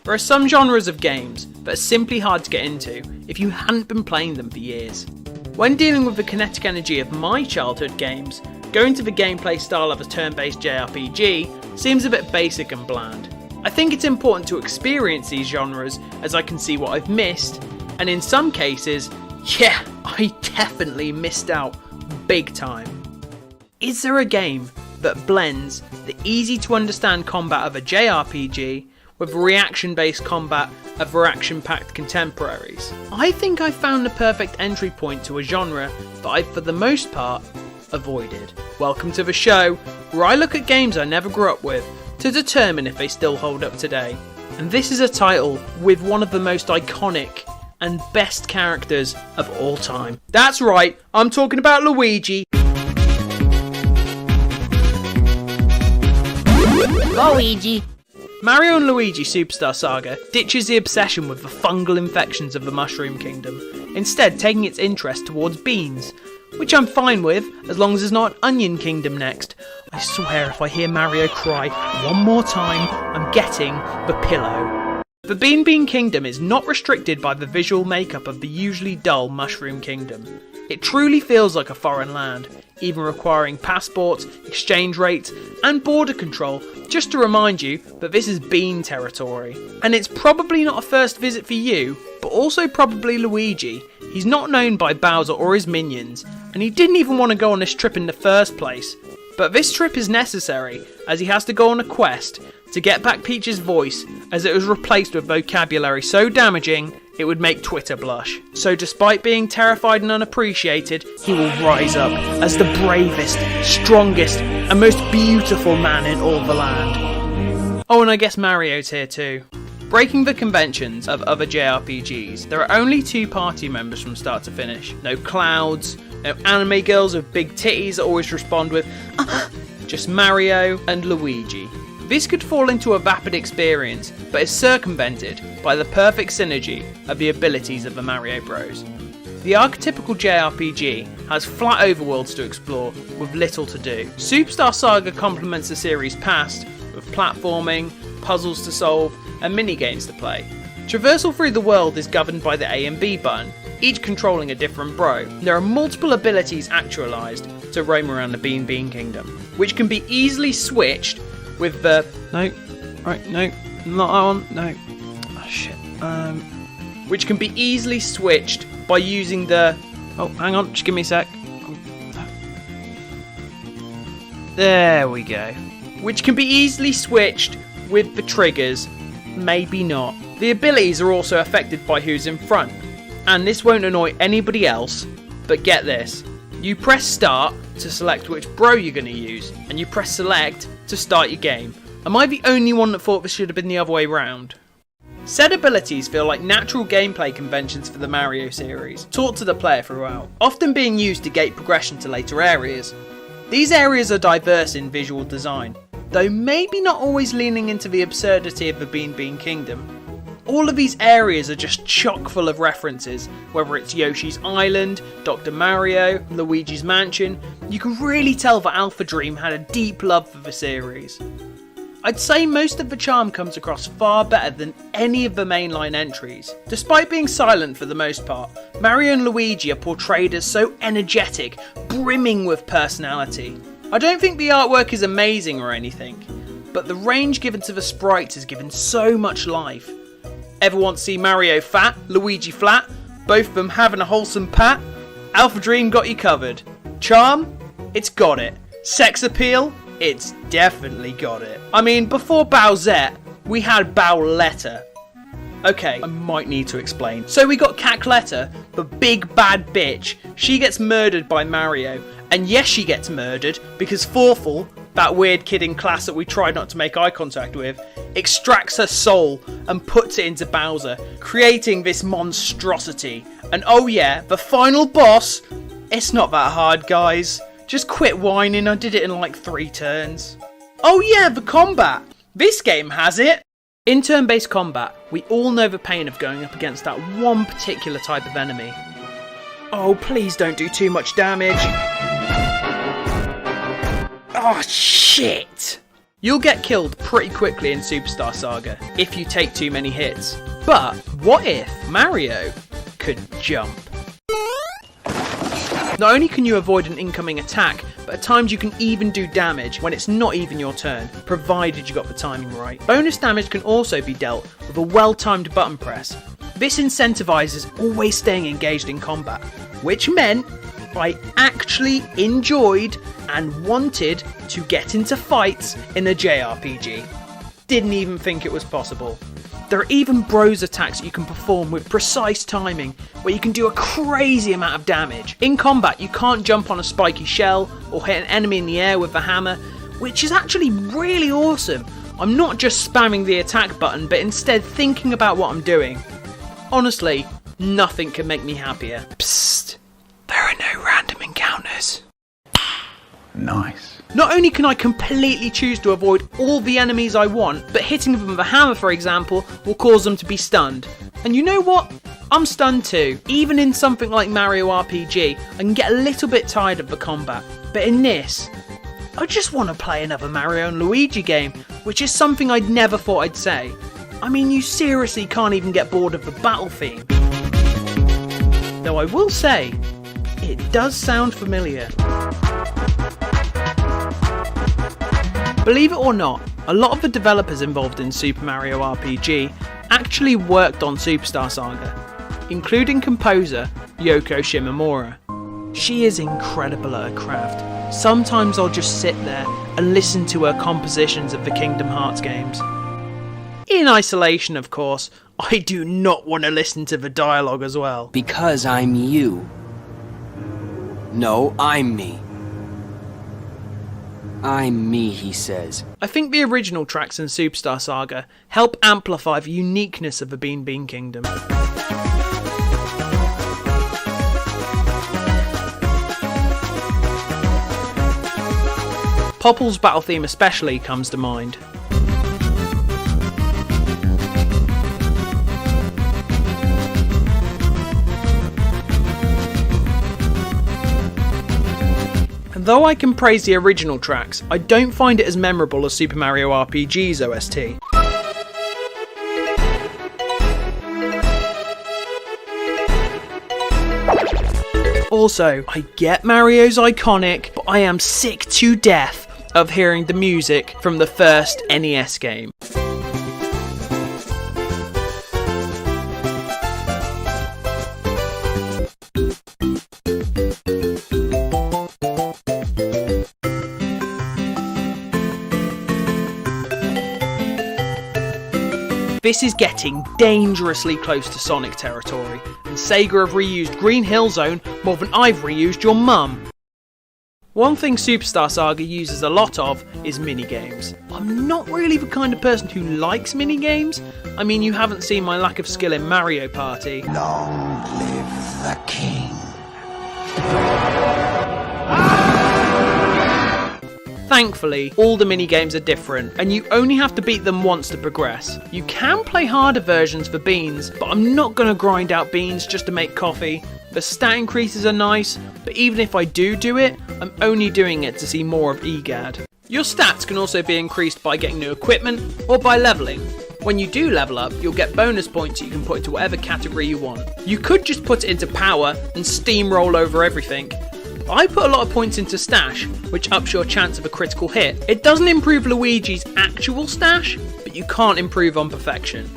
There are some genres of games that are simply hard to get into if you hadn't been playing them for years. When dealing with the kinetic energy of my childhood games, going to the gameplay style of a turn-based JRPG seems a bit basic and bland. I think it's important to experience these genres as I can see what I've missed, and in some cases, yeah, I definitely missed out big time. Is there a game that blends the easy to understand combat of a JRPG with reaction-based combat of their action-packed contemporaries? I think I found the perfect entry point to a genre that I've for the most part avoided. Welcome to the show, where I look at games I never grew up with to determine if they still hold up today. And this is a title with one of the most iconic and best characters of all time. That's right, I'm talking about Luigi. Luigi. Mario and Luigi Superstar Saga ditches the obsession with the fungal infections of the Mushroom Kingdom, instead taking its interest towards beans, which I'm fine with as long as there's not an Onion Kingdom next. I swear if I hear Mario cry one more time, I'm getting the pillow. The Beanbean Kingdom is not restricted by the visual makeup of the usually dull Mushroom Kingdom. It truly feels like a foreign land, even requiring passports, exchange rates, and border control, just to remind you that this is Bean territory. And it's probably not a first visit for you, but also probably Luigi. He's not known by Bowser or his minions, and he didn't even want to go on this trip in the first place. But this trip is necessary, as he has to go on a quest to get back Peach's voice, as it was replaced with vocabulary so damaging it would make Twitter blush. So despite being terrified and unappreciated, he will rise up as the bravest, strongest, and most beautiful man in all the land. Oh, and I guess Mario's here too. Breaking the conventions of other JRPGs, there are only 2 party members from start to finish. No clouds, no anime girls with big titties that always respond with just Mario and Luigi. This could fall into a vapid experience, but is circumvented by the perfect synergy of the abilities of the Mario Bros. The archetypical JRPG has flat overworlds to explore with little to do. Superstar Saga complements the series past with platforming, puzzles to solve, and minigames to play. Traversal through the world is governed by the A and B button, each controlling a different bro. There are multiple abilities actualised to roam around the Beanbean Kingdom, which can be easily switched with the... No, not that one, no. Oh shit. Which can be easily switched by using the... Oh, hang on, just give me a sec. There we go. Which can be easily switched with the triggers, maybe not. The abilities are also affected by who's in front, and this won't annoy anybody else, but get this. You press start to select which bro you're going to use, and you press select to start your game. Am I the only one that thought this should have been the other way round? Said abilities feel like natural gameplay conventions for the Mario series, taught to the player throughout, often being used to gate progression to later areas. These areas are diverse in visual design, though maybe not always leaning into the absurdity of the Beanbean Kingdom. All of these areas are just chock full of references, whether it's Yoshi's Island, Dr. Mario, Luigi's Mansion. You can really tell that AlphaDream had a deep love for the series. I'd say most of the charm comes across far better than any of the mainline entries. Despite being silent for the most part, Mario and Luigi are portrayed as so energetic, brimming with personality. I don't think the artwork is amazing or anything, but the range given to the sprites is given so much life. Ever want to see Mario fat, Luigi flat, both of them having a wholesome pat? AlphaDream got you covered. Charm? It's got it. Sex appeal? It's definitely got it. I mean, before Bowsette, we had Bowletta. Okay, I might need to explain. So we got Cackletta, the big bad bitch. She gets murdered by Mario. And yes, she gets murdered because Fawful, that weird kid in class that we tried not to make eye contact with, extracts her soul and puts it into Bowser, creating this monstrosity. And oh yeah, the final boss, it's not that hard, guys. Just quit whining, I did it in like 3 turns. Oh yeah, the combat. This game has it. In turn-based combat, we all know the pain of going up against that one particular type of enemy. Oh, please don't do too much damage. Oh, shit! You'll get killed pretty quickly in Superstar Saga if you take too many hits. But what if Mario could jump? Not only can you avoid an incoming attack, but at times you can even do damage when it's not even your turn, provided you got the timing right. Bonus damage can also be dealt with a well-timed button press. This incentivizes always staying engaged in combat, which meant I actually enjoyed and wanted to get into fights in a JRPG. Didn't even think it was possible. There are even bros attacks you can perform with precise timing, where you can do a crazy amount of damage. In combat, you can't jump on a spiky shell or hit an enemy in the air with a hammer, which is actually really awesome. I'm not just spamming the attack button, but instead thinking about what I'm doing. Honestly, nothing can make me happier. Psst, there are no random encounters. Nice. Not only can I completely choose to avoid all the enemies I want, but hitting them with a hammer, for example, will cause them to be stunned. And you know what? I'm stunned too. Even in something like Mario RPG, I can get a little bit tired of the combat. But in this, I just want to play another Mario and Luigi game, which is something I'd never thought I'd say. I mean, you seriously can't even get bored of the battle theme. Though I will say, it does sound familiar. Believe it or not, a lot of the developers involved in Super Mario RPG actually worked on Superstar Saga, including composer Yoko Shimomura. She is incredible at her craft. Sometimes I'll just sit there and listen to her compositions of the Kingdom Hearts games. In isolation, of course, I do not want to listen to the dialogue as well. Because I'm you. No, I'm me. I'm me, he says. I think the original tracks in Superstar Saga help amplify the uniqueness of the Beanbean Kingdom. Popple's battle theme especially comes to mind. Though I can praise the original tracks, I don't find it as memorable as Super Mario RPG's OST. Also, I get Mario's iconic, but I am sick to death of hearing the music from the first NES game. This is getting dangerously close to Sonic territory, and Sega have reused Green Hill Zone more than I've reused your mum. One thing Superstar Saga uses a lot of is minigames. I'm not really the kind of person who likes minigames. I mean, you haven't seen my lack of skill in Mario Party. Long live the king. Thankfully, all the minigames are different, and you only have to beat them once to progress. You can play harder versions for beans, but I'm not going to grind out beans just to make coffee. The stat increases are nice, but even if I do it, I'm only doing it to see more of EGAD. Your stats can also be increased by getting new equipment, or by leveling. When you do level up, you'll get bonus points you can put into whatever category you want. You could just put it into power and steamroll over everything. I put a lot of points into stash, which ups your chance of a critical hit. It doesn't improve Luigi's actual stash, but you can't improve on perfection.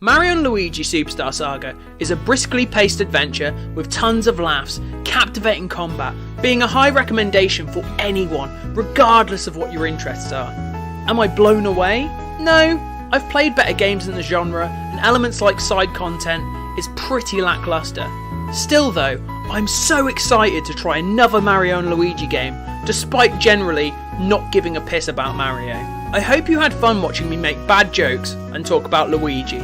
Mario and Luigi Superstar Saga is a briskly paced adventure with tons of laughs, captivating combat, being a high recommendation for anyone, regardless of what your interests are. Am I blown away? No, I've played better games in the genre, and elements like side content is pretty lackluster. Still though, I'm so excited to try another Mario and Luigi game, despite generally not giving a piss about Mario. I hope you had fun watching me make bad jokes and talk about Luigi.